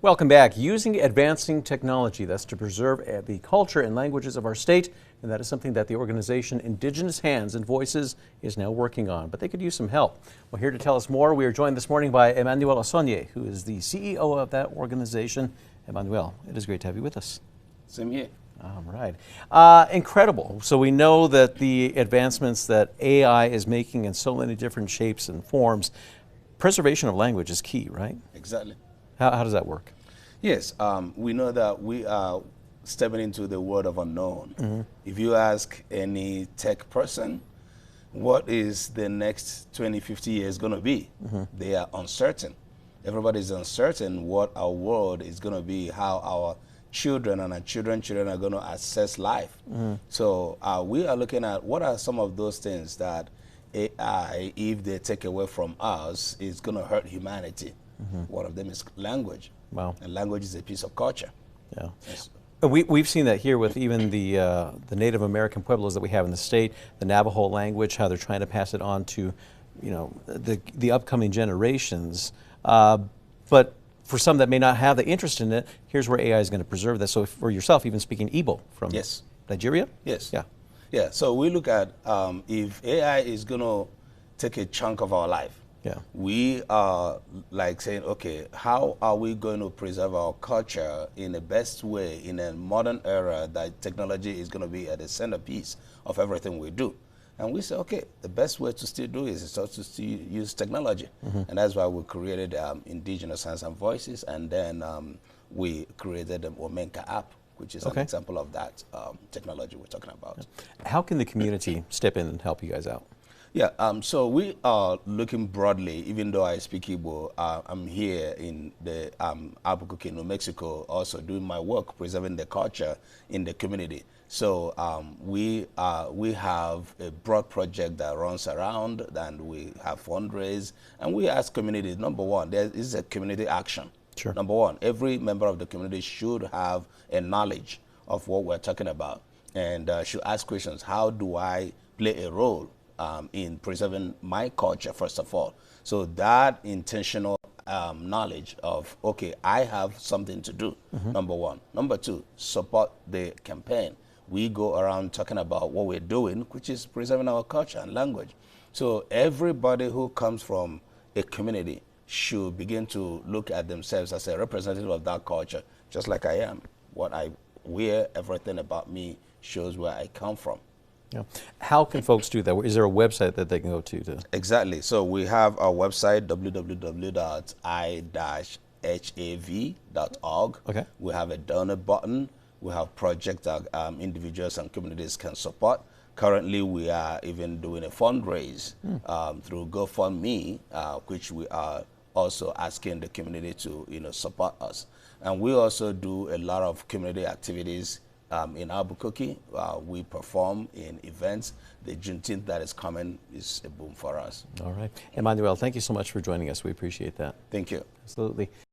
Welcome back. Using advancing technology, that's to preserve the culture and languages of our state, and that is something that the organization Indigenous Hands and Voices is now working on, but they could use some help. Well, here to tell us more, we are joined this morning by Emmanuel Asonye, who is the CEO of that organization. Emmanuel, it is great to have you with us. Same here. All right. Incredible. So we know that the advancements that AI is making in so many different shapes and forms, preservation of language is key, right? Exactly. How does that work? Yes, we know that we are stepping into the world of unknown. If you ask any tech person, what is the next 20, 50 years going to be? They are uncertain. Everybody is uncertain what our world is going to be, how our children and our children are going to access life. So we are looking at what are some of those things that AI, if they take away from us, is going to hurt humanity. One of them is language. Wow. And language is a piece of culture. Yeah. Yes. We've seen that here with even the Native American pueblos that we have in the state, the Navajo language, how they're trying to pass it on to, you know, the upcoming generations. But for some that may not have the interest in it, here's where AI is going to preserve that. So for yourself, even speaking Igbo from Nigeria? Yes. Yeah. Yeah. So we look at if AI is going to take a chunk of our life, we are like saying, okay, how are we going to preserve our culture in the best way in a modern era that technology is going to be at the centerpiece of everything we do? And we say, okay, the best way to still do is to still use technology. And that's why we created Indigenous Hands and Voices, and then we created the OMENKA app, which is an example of that technology we're talking about. How can the community step in and help you guys out? Yeah, so we are looking broadly, even though I speak Igbo, I'm here in the Albuquerque, New Mexico, also doing my work, preserving the culture in the community. So we have a broad project that runs around, and we have fundraise, and we ask communities, number one, there is a community action. Sure. Number one, every member of the community should have a knowledge of what we're talking about, and should ask questions, how do I play a role in preserving my culture, first of all. So that intentional knowledge of, okay, I have something to do, number one. Number two, support the campaign. We go around talking about what we're doing, which is preserving our culture and language. So everybody who comes from a community should begin to look at themselves as a representative of that culture, just like I am. What I wear, everything about me shows where I come from. Yeah. How can folks do that? Is there a website that they can go to? Exactly. So we have our website, www.I-HAV.org. Okay. We have a donor button. We have projects that individuals and communities can support. Currently, we are even doing a fundraise through GoFundMe, which we are also asking the community to support us. And we also do a lot of community activities. In Albuquerque, we perform in events. The Juneteenth that is coming is a boom for us. All right. Emmanuel, thank you so much for joining us. We appreciate that. Thank you. Absolutely.